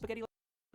spaghetti.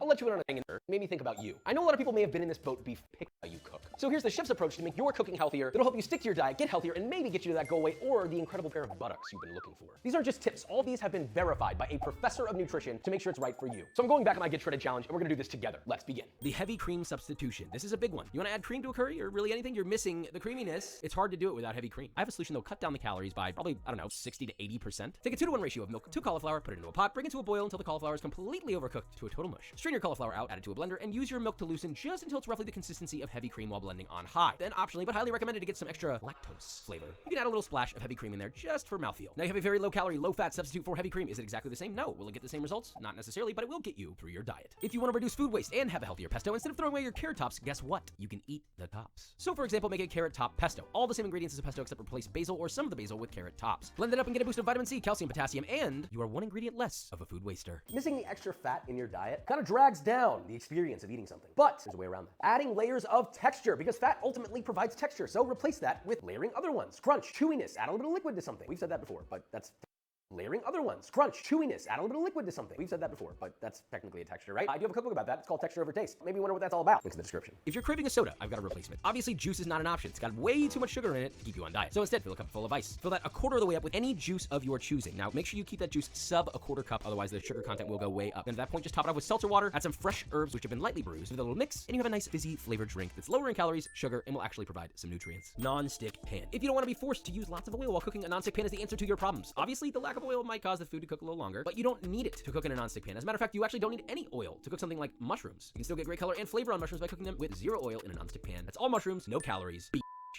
I'll let you in on a thing in there. It made me think about you. I know a lot of people may have been in this boat beef pick how you cook. So here's the chef's approach to make your cooking healthier. That'll help you stick to your diet, get healthier, and maybe get you to that goal weight or the incredible pair of buttocks you've been looking for. These aren't just tips. All of these have been verified by a professor of nutrition to make sure it's right for you. So I'm going back on my Get Shredded challenge, and we're gonna do this together. Let's begin. The heavy cream substitution. This is a big one. You wanna add cream to a curry or really anything, you're missing the creaminess. It's hard to do it without heavy cream. I have a solution that'll cut down the calories by probably, 60 to 80%. Take a 2-to-1 ratio of milk to cauliflower, put it into a pot, bring it to a boil until the cauliflower is completely overcooked to a total mush. Strain your cauliflower out, add it to a blender, and use your milk to loosen just until it's roughly the consistency of heavy cream while blending on high. Then optionally, but highly recommended to get some extra lactose flavor, you can add a little splash of heavy cream in there just for mouthfeel. Now you have a very low calorie, low fat substitute for heavy cream. Is it exactly the same? No. Will it get the same results? Not necessarily, but it will get you through your diet. If you want to reduce food waste and have a healthier pesto, instead of throwing away your carrot tops, guess what? You can eat the tops. So for example, make a carrot top pesto. All the same ingredients as a pesto except replace basil or some of the basil with carrot tops. Blend it up and get a boost of vitamin C, calcium, potassium, and you are one ingredient less of a food waster. Missing the extra fat in your diet kind of drags down the experience of eating something. But there's a way around that. Adding layers of texture, because fat ultimately provides texture. So replace that with layering other ones. Crunch, chewiness, add a little liquid to something. We've said that before, but that's layering other ones. Crunch, chewiness, add a little liquid to something. We've said that before, but that's technically a texture, right? I do have a cookbook about that. It's called Texture Over Taste. Maybe you wonder what that's all about. Links in the description. If you're craving a soda, I've got a replacement. Obviously, juice is not an option. It's got way too much sugar in it to keep you on diet. So instead, fill a cup full of ice. Fill that a quarter of the way up with any juice of your choosing. Now, make sure you keep that juice sub a quarter cup, otherwise the sugar content will go way up. And at that point, just top it off with seltzer water, add some fresh herbs which have been lightly bruised with a little mix, and you have a nice fizzy flavored drink that's lower in calories, sugar, and will actually provide some nutrients. Non-stick pan. If you don't want to be forced to use lots of oil while cooking, a non-stick pan is the answer to your problems. Obviously, the lack of oil might cause the food to cook a little longer, but you don't need it to cook in a non-stick pan. As a matter of fact, you actually don't need any oil to cook something like mushrooms. You can still get great color and flavor on mushrooms by cooking them with zero oil in a non-stick pan. That's all mushrooms, no calories.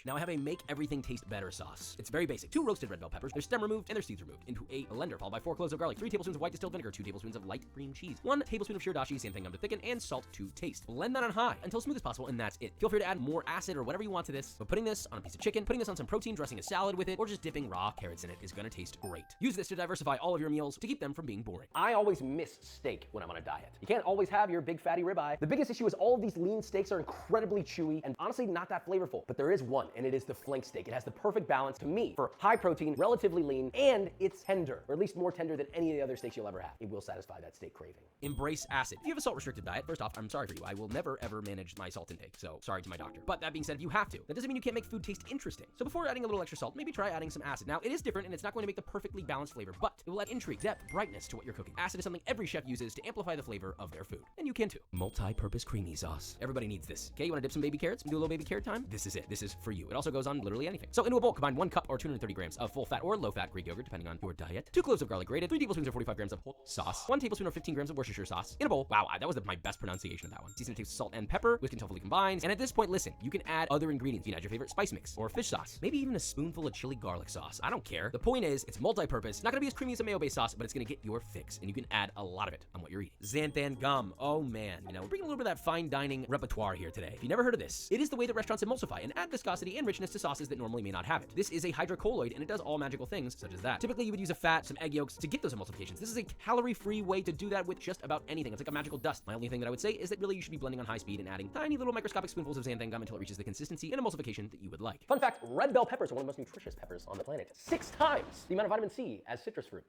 Now I have a make everything taste better sauce. It's very basic. 2 roasted red bell peppers, their stem removed and their seeds removed, into a blender, followed by 4 cloves of garlic, 3 tablespoons of white distilled vinegar, 2 tablespoons of light cream cheese, 1 tablespoon of shirdashi, xanthan gum to thicken, and salt to taste. Blend that on high until smooth as possible, and that's it. Feel free to add more acid or whatever you want to this, but putting this on a piece of chicken, putting this on some protein, dressing a salad with it, or just dipping raw carrots in it is gonna taste great. Use this to diversify all of your meals to keep them from being boring. I always miss steak when I'm on a diet. You can't always have your big fatty ribeye. The biggest issue is all of these lean steaks are incredibly chewy and honestly not that flavorful, but there is one, and it is the flank steak. It has the perfect balance to me for high protein, relatively lean, and it's tender, or at least more tender than any of the other steaks you'll ever have. It will satisfy that steak craving. Embrace acid. If you have a salt restricted diet, first off, I'm sorry for you. I will never ever manage my salt intake, so sorry to my doctor. But that being said, if you have to, that doesn't mean you can't make food taste interesting. So before adding a little extra salt, maybe try adding some acid. Now, it is different and it's not going to make the perfectly balanced flavor, but it will add intrigue, depth, brightness to what you're cooking. Acid is something every chef uses to amplify the flavor of their food. And you can too. Multi-purpose creamy sauce. Everybody needs this. Okay, you wanna dip some baby carrots and do a little baby carrot time? This is it. This is for you. It also goes on literally anything. So into a bowl, combine 1 cup or 230 grams of full fat or low fat Greek yogurt, depending on your diet, 2 cloves of garlic grated, 3 tablespoons or 45 grams of whole sauce, 1 tablespoon or 15 grams of Worcestershire sauce in a bowl. Wow, that was my best pronunciation of that one. Season it to salt and pepper, whisk until fully combined. And at this point, listen, you can add other ingredients. You can add your favorite spice mix or fish sauce, maybe even a spoonful of chili garlic sauce. I don't care. The point is, it's multi-purpose, not gonna be as creamy as a mayo-based sauce, but it's gonna get your fix, and you can add a lot of it on what you're eating. Xanthan gum. Oh man, we're bringing a little bit of that fine dining repertoire here today. If you never heard of this, it is the way that restaurants emulsify and add viscosity and richness to sauces that normally may not have it. This is a hydrocolloid, and it does all magical things such as that. Typically, you would use a fat, some egg yolks to get those emulsifications. This is a calorie-free way to do that with just about anything. It's like a magical dust. My only thing that I would say is that really you should be blending on high speed and adding tiny little microscopic spoonfuls of xanthan gum until it reaches the consistency and emulsification that you would like. Fun fact, red bell peppers are one of the most nutritious peppers on the planet. 6 times the amount of vitamin C as citrus fruit.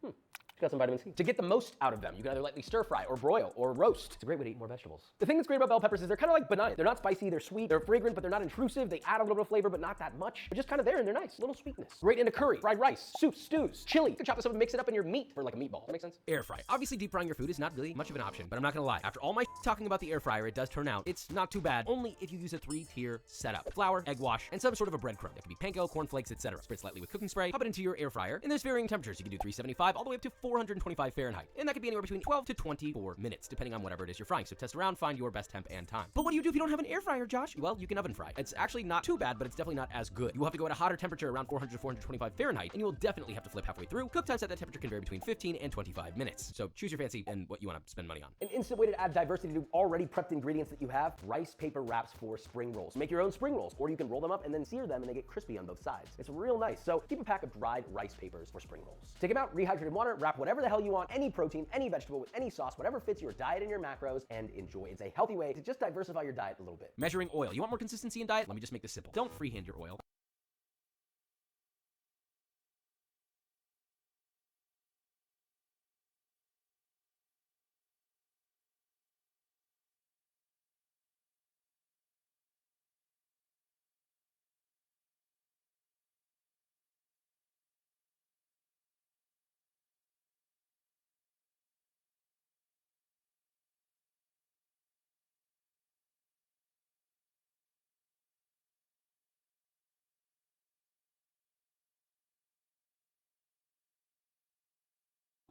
Got some vitamin C. To get the most out of them, you can either lightly stir fry or broil or roast. It's a great way to eat more vegetables. The thing that's great about bell peppers is they're kind of like banana. They're not spicy, they're sweet, they're fragrant, but they're not intrusive. They add a little bit of flavor, but not that much. They're just kind of there and they're nice. A little sweetness. Great into curry, fried rice, soups, stews, chili. You can chop this up and mix it up in your meat for like a meatball. That makes sense? Air fry. Obviously, deep frying your food is not really much of an option, but I'm not gonna lie. After all my talking about the air fryer, it does turn out it's not too bad, only if you use a 3-tier setup. Flour, egg wash, and some sort of a breadcrumb. That can be panko, cornflakes, etc. Spritz lightly with cooking spray, pop it into your air fryer, and there's varying temperatures. You can do 375 all the way up to 425 Fahrenheit. And that could be anywhere between 12 to 24 minutes, depending on whatever it is you're frying. So test around, find your best temp and time. But what do you do if you don't have an air fryer, Josh? Well, you can oven fry. It's actually not too bad, but it's definitely not as good. You will have to go at a hotter temperature around 400 to 425 Fahrenheit, and you will definitely have to flip halfway through. Cook times at that temperature can vary between 15 and 25 minutes. So choose your fancy and what you want to spend money on. An instant way to add diversity to already prepped ingredients that you have, rice paper wraps for spring rolls. Make your own spring rolls, or you can roll them up and then sear them and they get crispy on both sides. It's real nice. So keep a pack of dried rice papers for spring rolls. Take them out, rehydrated water, wrap whatever the hell you want, any protein, any vegetable with any sauce, whatever fits your diet and your macros, and enjoy. It's a healthy way to just diversify your diet a little bit. Measuring oil. You want more consistency in diet? Let me just make this simple. Don't freehand your oil.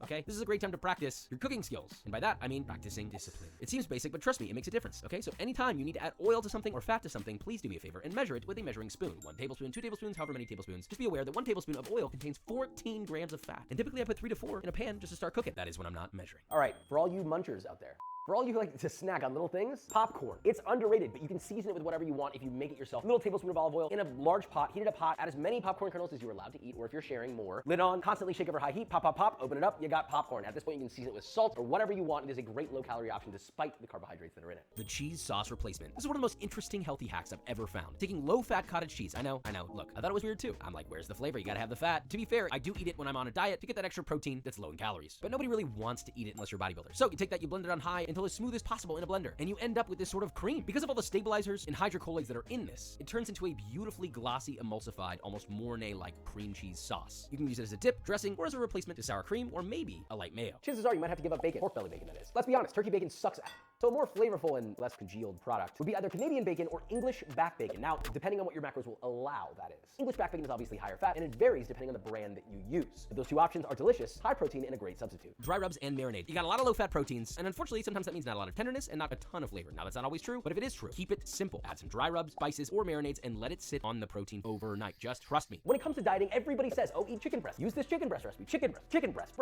okay? This is a great time to practice your cooking skills. And by that, I mean practicing discipline. It seems basic, but trust me, it makes a difference, okay? So anytime you need to add oil to something or fat to something, please do me a favor and measure it with a measuring spoon. 1 tablespoon, 2 tablespoons, however many tablespoons. Just be aware that 1 tablespoon of oil contains 14 grams of fat. And typically I put 3 to 4 in a pan just to start cooking. That is when I'm not measuring. All right, for all you munchers out there, for all you who like to snack on little things, popcorn. It's underrated, but you can season it with whatever you want if you make it yourself. A little tablespoon of olive oil in a large pot, heat it up hot, add as many popcorn kernels as you're allowed to eat, or if you're sharing more. Lid on, constantly shake over high heat, pop, pop, pop, open it up, you got popcorn. At this point, you can season it with salt or whatever you want. It is a great low-calorie option despite the carbohydrates that are in it. The cheese sauce replacement. This is one of the most interesting healthy hacks I've ever found. Taking low-fat cottage cheese. I know. Look, I thought it was weird too. I'm like, where's the flavor? You gotta have the fat. To be fair, I do eat it when I'm on a diet to get that extra protein that's low in calories. But nobody really wants to eat it unless you're a bodybuilder. So you take that, you blend it on high until as smooth as possible in a blender, and you end up with this sort of cream. Because of all the stabilizers and hydrocolloids that are in this, it turns into a beautifully glossy, emulsified, almost Mornay-like cream cheese sauce. You can use it as a dip, dressing, or as a replacement to sour cream, or maybe a light mayo. Chances are you might have to give up bacon, pork belly bacon that is. Let's be honest, turkey bacon sucks ass. So a more flavorful and less congealed product would be either Canadian bacon or English back bacon. Now, depending on what your macros will allow, that is. English back bacon is obviously higher fat, and it varies depending on the brand that you use. But those two options are delicious, high protein, and a great substitute. Dry rubs and marinade. You got a lot of low-fat proteins, and unfortunately, sometimes that means not a lot of tenderness and not a ton of flavor. Now, that's not always true, but if it is true, keep it simple. Add some dry rubs, spices, or marinades, and let it sit on the protein overnight. Just trust me. When it comes to dieting, everybody says, oh, eat chicken breast. Use this chicken breast recipe. Chicken breast,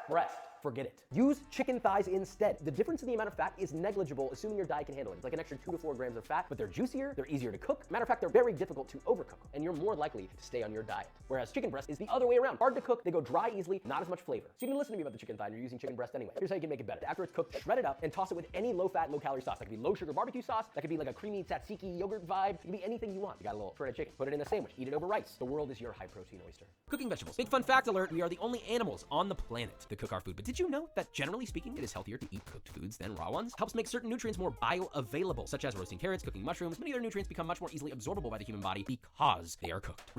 breast. Forget it. Use chicken thighs instead. The difference in the amount of fat is negligible, assuming your diet can handle it. It's like an extra 2 to 4 grams of fat, but they're juicier, they're easier to cook. Matter of fact, they're very difficult to overcook, and you're more likely to stay on your diet. Whereas chicken breast is the other way around. Hard to cook, they go dry easily, not as much flavor. So you can listen to me about the chicken thigh, and you're using chicken breast anyway. Here's how you can make it better. After it's cooked, shred it up and toss it with any low-fat, low-calorie sauce. That could be low-sugar barbecue sauce, that could be like a creamy tzatziki yogurt vibe, it could be anything you want. You got a little shredded chicken, put it in a sandwich, eat it over rice. The world is your high-protein oyster. Cooking vegetables. Big fun fact alert, we are the only animals on the planet that cook our food. But did you know that generally speaking, it is healthier to eat cooked foods than raw ones? Helps make certain nutrients more bioavailable, such as roasting carrots, cooking mushrooms. Many other nutrients become much more easily absorbable by the human body because they are cooked.